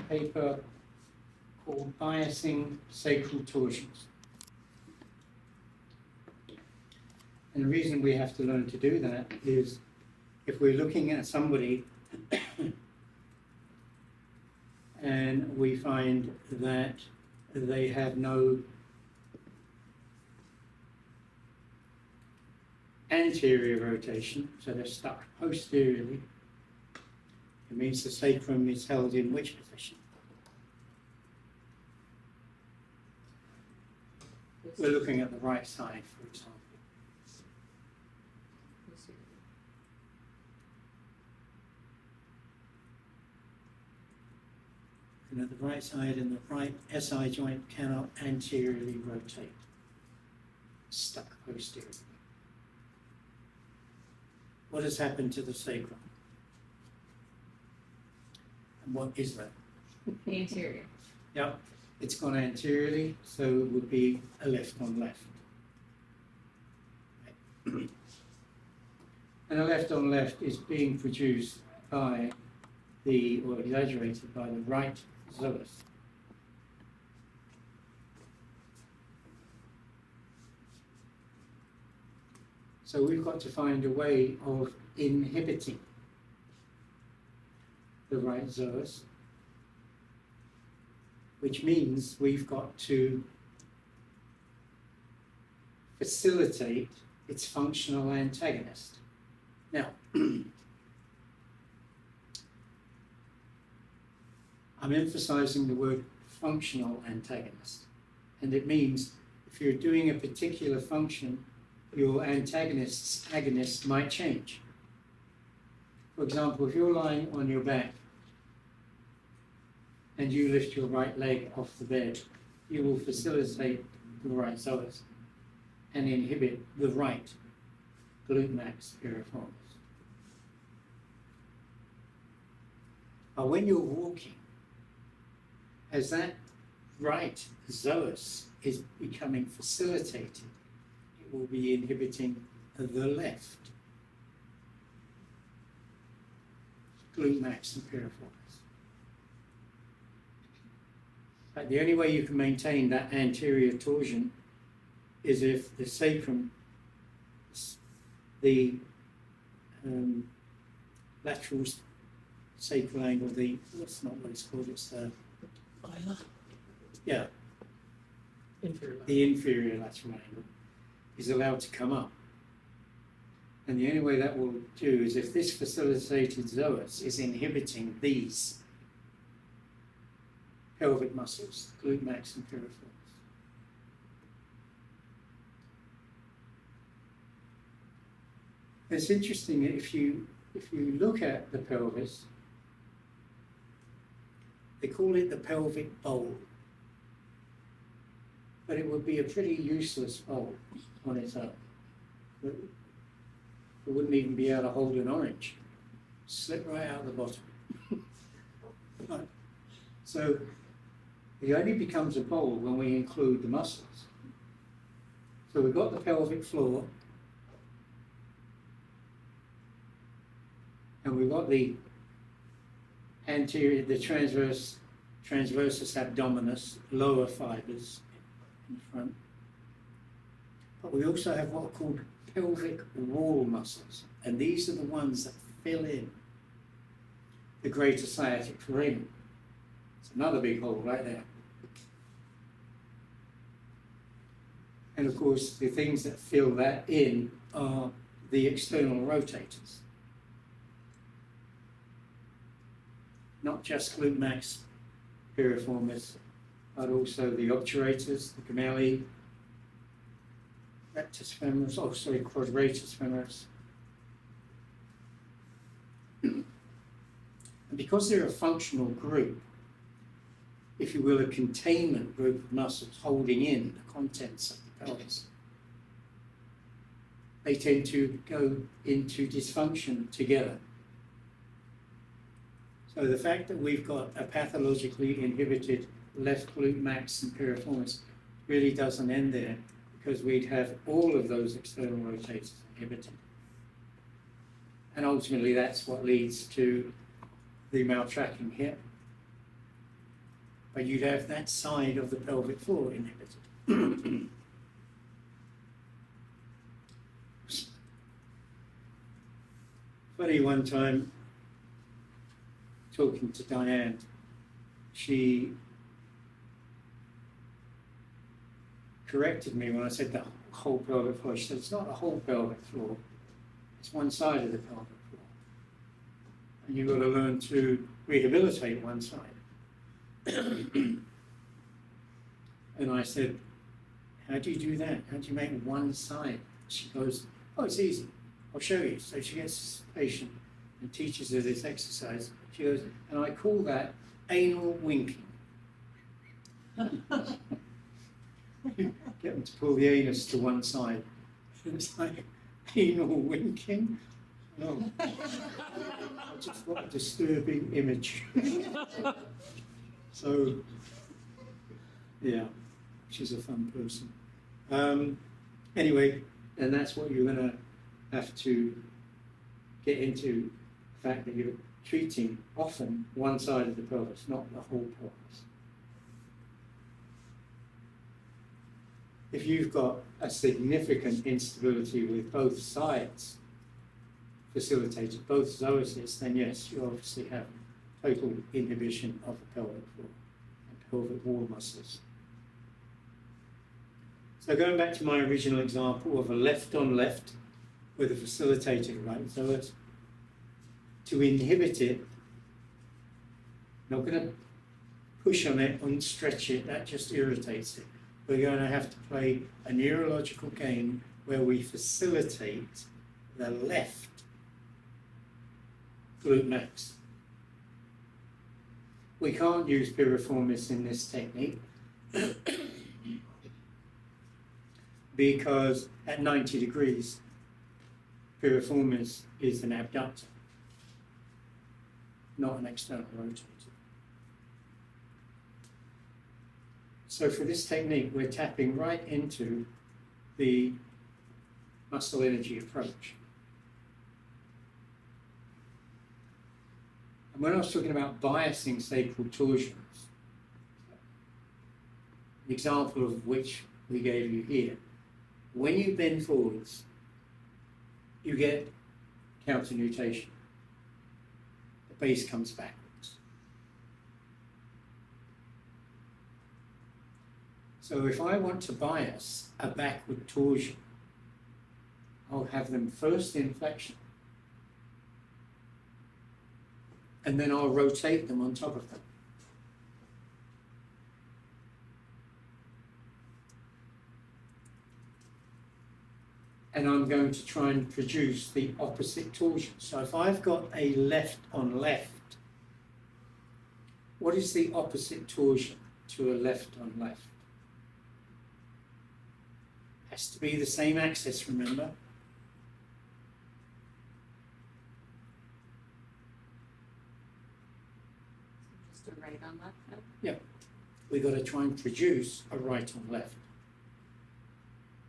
paper called Biasing Sacral Torsions. And the reason we have to learn to do that is if we're looking at somebody and we find that they have no anterior rotation, so they're stuck posteriorly, it means the sacrum is held in which position? We're looking at the right side, for example. And at the right side, and the right SI joint cannot anteriorly rotate, stuck posteriorly. What has happened to the sacrum? And what is that? The anterior. Yep, it's gone anteriorly, so it would be a left on left. And a left on left is being produced by the, or exaggerated by the right psoas. So we've got to find a way of inhibiting the right psoas, which means we've got to facilitate its functional antagonist. Now, I'm emphasizing the word functional antagonist, and it means if you're doing a particular function, your antagonist's agonist might change. For example, if you're lying on your back and you lift your right leg off the bed, you will facilitate the right psoas and inhibit the right glute max piriformis. But when you're walking, as that right psoas is becoming facilitated, it will be inhibiting the left glute max and piriformis. But the only way you can maintain that anterior torsion is if the sacrum, the lateral sacral angle, that's not what it's called, it's the the inferior lateral angle, is allowed to come up. And the only way that will do is if this facilitated psoas is inhibiting these pelvic muscles, glute max and piriformis. It's interesting, if you look at the pelvis, they call it the pelvic bowl, but it would be a pretty useless bowl on its own. It wouldn't even be able to hold an orange. Slip right out the bottom. Right. So it only becomes a bowl when we include the muscles. So we've got the pelvic floor, and we've got the anterior, the transversus abdominis, lower fibers in the front. But we also have what are called pelvic wall muscles, and these are the ones that fill in the greater sciatic foramen. It's another big hole right there. And of course, the things that fill that in are the external rotators. Not just glute max piriformis, but also the obturators, the gemelli, rectus femoris, quadratus femoris. And because they're a functional group, if you will, a containment group of muscles holding in the contents of the pelvis, they tend to go into dysfunction together. So the fact that we've got a pathologically inhibited left glute max and piriformis really doesn't end there, because we'd have all of those external rotators inhibited. And ultimately that's what leads to the maltracking hip but you'd have that side of the pelvic floor inhibited. Funny, one time, talking to Diane, she corrected me when I said the whole pelvic floor. She said, it's not the whole pelvic floor, it's one side of the pelvic floor. And you've got to learn to rehabilitate one side. And I said, how do you do that? How do you make one side? She goes, oh, it's easy. I'll show you. So she gets the patient and teaches her this exercise. She goes, and I call that anal winking. Get them to pull the anus to one side. It's like anal winking. No. I just got a disturbing image. So, yeah, she's a fun person. Anyway, and that's what you're going to have to get into, the fact that you're treating often one side of the pelvis, not the whole pelvis. If you've got a significant instability with both sides facilitated, both psoas, then yes, you obviously have total inhibition of the pelvic floor and pelvic wall muscles. So going back to my original example of a left on left with a facilitated right psoas, to inhibit it, not going to push on it and stretch it, that just irritates it. We're going to have to play a neurological game where we facilitate the left glute max. We can't use piriformis in this technique because at 90 degrees, piriformis is an abductor, not an external rotator. So for this technique, we're tapping right into the muscle energy approach. And when I was talking about biasing sacral torsions, an example of which we gave you here, when you bend forwards, you get counternutation. The base comes backwards. So if I want to bias a backward torsion, I'll have them first in flexion, and then I'll rotate them on top of them. And I'm going to try and produce the opposite torsion. So if I've got a left on left, what is the opposite torsion to a left on left? Has to be the same axis, remember? Just a right on left then? Yeah. We've got to try and produce a right on left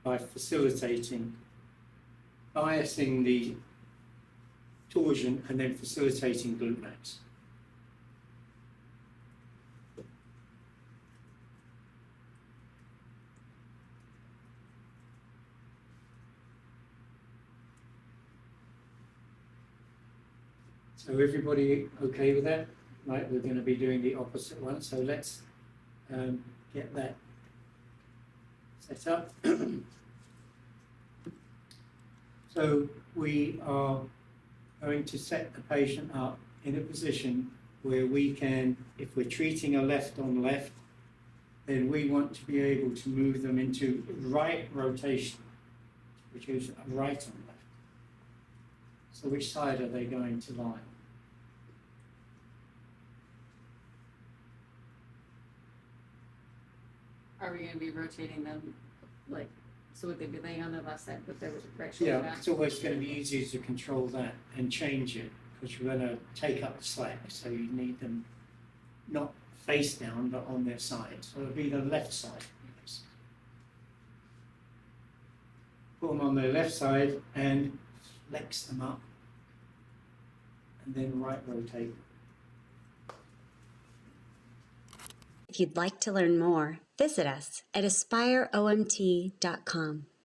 by facilitating, biasing the torsion and then facilitating glute max. So everybody okay with that? Right, we're going to be doing the opposite one, so let's get that set up. So we are going to set the patient up in a position where we can, if we're treating a left on left, then we want to be able to move them into right rotation, which is a right on left. So which side are they going to lie? Are we going to be rotating them, like, so would they be laying on their left side with their right shoulder Yeah, back? it's always going to be easier to control that and change it because you're going to take up the slack. So you need them not face down, but on their side. So it'll be the left side. Yes. Put them on their left side and flex them up, and then right rotate. If you'd like to learn more, visit us at aspireomt.com.